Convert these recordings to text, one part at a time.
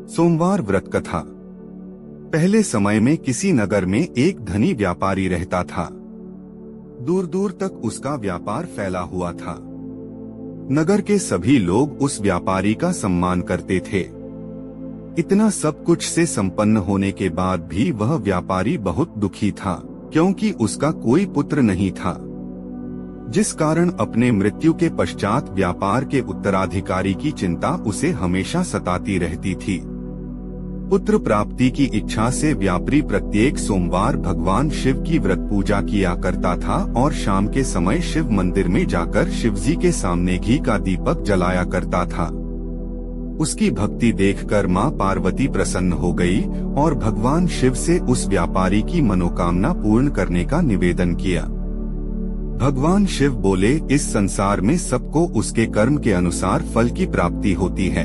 सोमवार व्रत कथा। पहले समय में किसी नगर में एक धनी व्यापारी रहता था। दूर दूर तक उसका व्यापार फैला हुआ था। नगर के सभी लोग उस व्यापारी का सम्मान करते थे। इतना सब कुछ से संपन्न होने के बाद भी वह व्यापारी बहुत दुखी था, क्योंकि उसका कोई पुत्र नहीं था, जिस कारण अपने मृत्यु के पश्चात व्यापार के उत्तराधिकारी की चिंता उसे हमेशा सताती रहती थी। पुत्र प्राप्ति की इच्छा से व्यापारी प्रत्येक सोमवार भगवान शिव की व्रत पूजा किया करता था और शाम के समय शिव मंदिर में जाकर शिवजी के सामने घी का दीपक जलाया करता था। उसकी भक्ति देखकर मां पार्वती प्रसन्न हो गई और भगवान शिव से उस व्यापारी की मनोकामना पूर्ण करने का निवेदन किया। भगवान शिव बोले, इस संसार में सबको उसके कर्म के अनुसार फल की प्राप्ति होती है।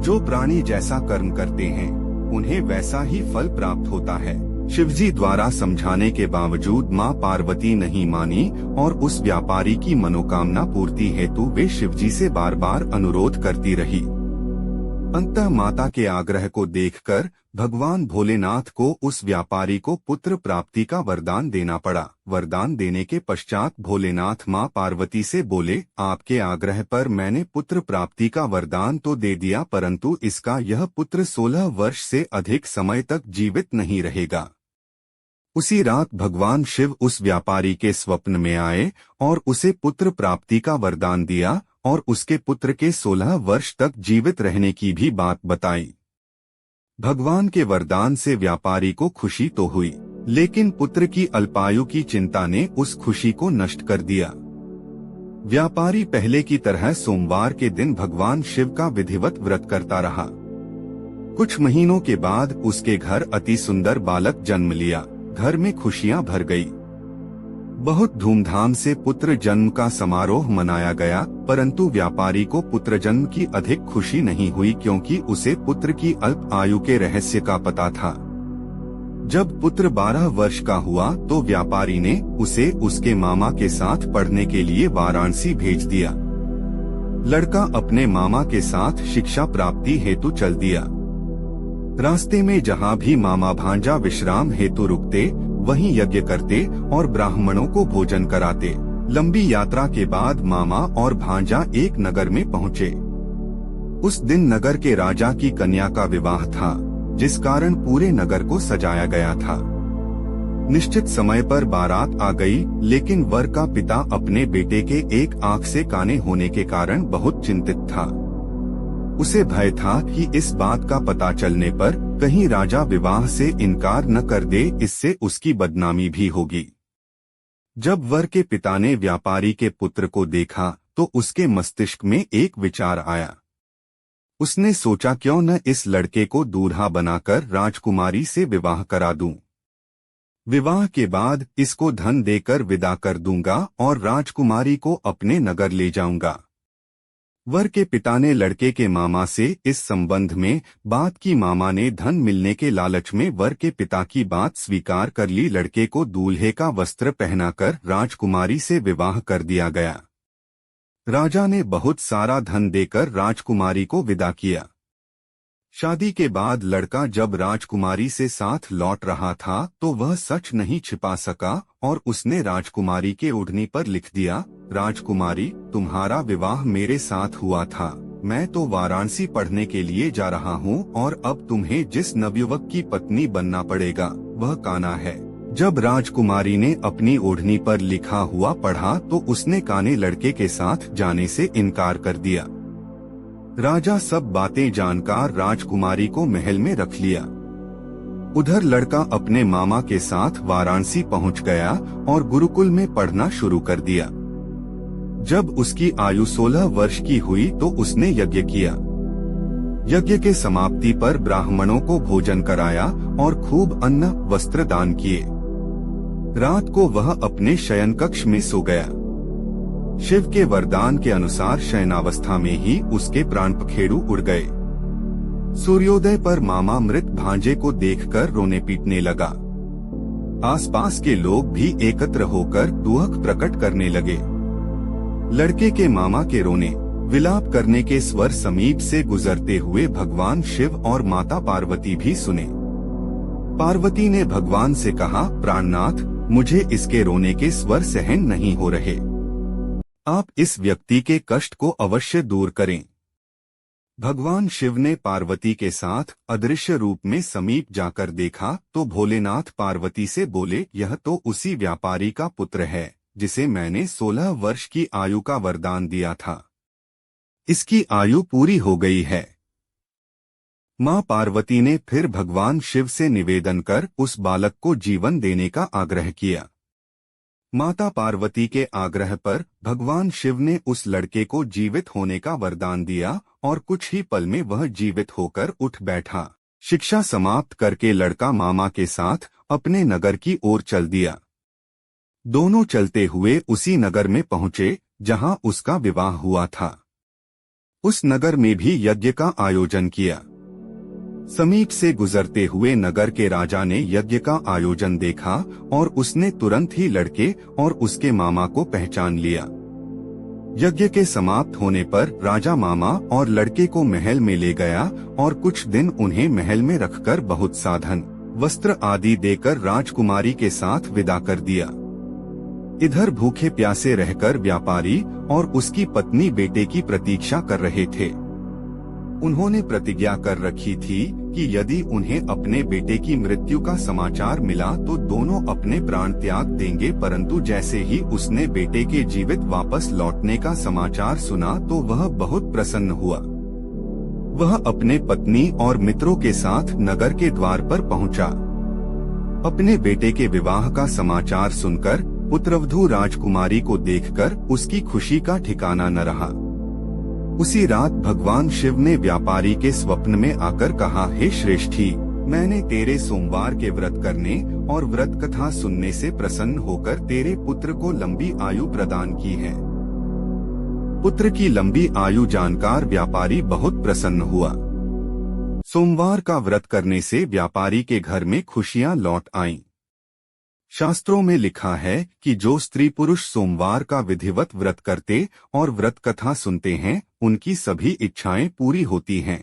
जो प्राणी जैसा कर्म करते हैं उन्हें वैसा ही फल प्राप्त होता है। शिवजी द्वारा समझाने के बावजूद मां पार्वती नहीं मानी और उस व्यापारी की मनोकामना पूर्ति हेतु वे शिवजी से बार बार अनुरोध करती रही। अंततः माता के आग्रह को देखकर भगवान भोलेनाथ को उस व्यापारी को पुत्र प्राप्ति का वरदान देना पड़ा। वरदान देने के पश्चात भोलेनाथ मां पार्वती से बोले, आपके आग्रह पर मैंने पुत्र प्राप्ति का वरदान तो दे दिया, परंतु इसका यह पुत्र 16 वर्ष से अधिक समय तक जीवित नहीं रहेगा। उसी रात भगवान शिव उस व्यापारी के स्वप्न में आए और उसे पुत्र प्राप्ति का वरदान दिया और उसके पुत्र के 16 वर्ष तक जीवित रहने की भी बात बताई। भगवान के वरदान से व्यापारी को खुशी तो हुई, लेकिन पुत्र की अल्पायु की चिंता ने उस खुशी को नष्ट कर दिया। व्यापारी पहले की तरह सोमवार के दिन भगवान शिव का विधिवत व्रत करता रहा। कुछ महीनों के बाद उसके घर अति सुंदर बालक जन्म लिया। घर में खुशियां भर गई। बहुत धूमधाम से पुत्र जन्म का समारोह मनाया गया, परंतु व्यापारी को पुत्र जन्म की अधिक खुशी नहीं हुई, क्योंकि उसे पुत्र की अल्प आयु के रहस्य का पता था। जब पुत्र 12 वर्ष का हुआ तो व्यापारी ने उसे उसके मामा के साथ पढ़ने के लिए वाराणसी भेज दिया। लड़का अपने मामा के साथ शिक्षा प्राप्ति हेतु चल दिया। रास्ते में जहाँ भी मामा भांजा विश्राम हेतु रुकते, वहीं यज्ञ करते और ब्राह्मणों को भोजन कराते। लंबी यात्रा के बाद मामा और भांजा एक नगर में पहुँचे। उस दिन नगर के राजा की कन्या का विवाह था, जिस कारण पूरे नगर को सजाया गया था। निश्चित समय पर बारात आ गई, लेकिन वर का पिता अपने बेटे के एक आंख से काने होने के कारण बहुत चिंतित था। उसे भय था कि इस बात का पता चलने पर कहीं राजा विवाह से इनकार न कर दे, इससे उसकी बदनामी भी होगी। जब वर के पिता ने व्यापारी के पुत्र को देखा तो उसके मस्तिष्क में एक विचार आया। उसने सोचा, क्यों न इस लड़के को दूल्हा बनाकर राजकुमारी से विवाह करा दूं। विवाह के बाद इसको धन देकर विदा कर दूंगा और राजकुमारी को अपने नगर ले जाऊंगा। वर के पिता ने लड़के के मामा से इस संबंध में बात की। मामा ने धन मिलने के लालच में वर के पिता की बात स्वीकार कर ली। लड़के को दूल्हे का वस्त्र पहनाकर राजकुमारी से विवाह कर दिया गया। राजा ने बहुत सारा धन देकर राजकुमारी को विदा किया। शादी के बाद लड़का जब राजकुमारी से साथ लौट रहा था तो वह सच नहीं छिपा सका और उसने राजकुमारी के ओढ़नी पर लिख दिया, राजकुमारी, तुम्हारा विवाह मेरे साथ हुआ था। मैं तो वाराणसी पढ़ने के लिए जा रहा हूँ और अब तुम्हें जिस नवयुवक की पत्नी बनना पड़ेगा वह काना है। जब राजकुमारी ने अपनी ओढ़नी पर लिखा हुआ पढ़ा तो उसने काने लड़के के साथ जाने से इनकार कर दिया। राजा सब बातें जानकर राजकुमारी को महल में रख लिया। उधर लड़का अपने मामा के साथ वाराणसी पहुंच गया और गुरुकुल में पढ़ना शुरू कर दिया। जब उसकी आयु 16 वर्ष की हुई तो उसने यज्ञ किया। यज्ञ के समाप्ति पर ब्राह्मणों को भोजन कराया और खूब अन्न वस्त्र दान किए। रात को वह अपने शयन कक्ष में सो गया। शिव के वरदान के अनुसार शयनावस्था में ही उसके प्राण पखेरु उड़ गए। सूर्योदय पर मामा मृत भांजे को देखकर रोने पीटने लगा। आसपास के लोग भी एकत्र होकर दुख प्रकट करने लगे। लड़के के मामा के रोने, विलाप करने के स्वर समीप से गुजरते हुए भगवान शिव और माता पार्वती भी सुने। पार्वती ने भगवान से कहा, प्राणनाथ, मुझे इसके रोने के स्वर सहन नहीं हो रहे। आप इस व्यक्ति के कष्ट को अवश्य दूर करें। भगवान शिव ने पार्वती के साथ अदृश्य रूप में समीप जाकर देखा तो भोलेनाथ पार्वती से बोले, यह तो उसी व्यापारी का पुत्र है जिसे मैंने 16 वर्ष की आयु का वरदान दिया था। इसकी आयु पूरी हो गई है। मां पार्वती ने फिर भगवान शिव से निवेदन कर उस बालक को जीवन देने का आग्रह किया। माता पार्वती के आग्रह पर भगवान शिव ने उस लड़के को जीवित होने का वरदान दिया और कुछ ही पल में वह जीवित होकर उठ बैठा। शिक्षा समाप्त करके लड़का मामा के साथ अपने नगर की ओर चल दिया। दोनों चलते हुए उसी नगर में पहुंचे जहां उसका विवाह हुआ था। उस नगर में भी यज्ञ का आयोजन किया। समीप से गुजरते हुए नगर के राजा ने यज्ञ का आयोजन देखा और उसने तुरंत ही लड़के और उसके मामा को पहचान लिया। यज्ञ के समाप्त होने पर राजा मामा और लड़के को महल में ले गया और कुछ दिन उन्हें महल में रखकर बहुत साधन, वस्त्र आदि देकर राजकुमारी के साथ विदा कर दिया। इधर भूखे प्यासे रहकर व्यापारी और उसकी पत्नी बेटे की प्रतीक्षा कर रहे थे। उन्होंने प्रतिज्ञा कर रखी थी कि यदि उन्हें अपने बेटे की मृत्यु का समाचार मिला तो दोनों अपने प्राण त्याग देंगे, परंतु जैसे ही उसने बेटे के जीवित वापस लौटने का समाचार सुना तो वह बहुत प्रसन्न हुआ। वह अपने पत्नी और मित्रों के साथ नगर के द्वार पर पहुंचा। अपने बेटे के विवाह का समाचार सुनकर पुत्रवधू राजकुमारी को देखकर उसकी खुशी का ठिकाना न रहा। उसी रात भगवान शिव ने व्यापारी के स्वप्न में आकर कहा, हे श्रेष्ठी, मैंने तेरे सोमवार के व्रत करने और व्रत कथा सुनने से प्रसन्न होकर तेरे पुत्र को लंबी आयु प्रदान की है। पुत्र की लंबी आयु जानकर व्यापारी बहुत प्रसन्न हुआ। सोमवार का व्रत करने से व्यापारी के घर में खुशियां लौट आईं। शास्त्रों में लिखा है कि जो स्त्री पुरुष सोमवार का विधिवत व्रत करते और व्रत कथा सुनते हैं, उनकी सभी इच्छाएं पूरी होती हैं।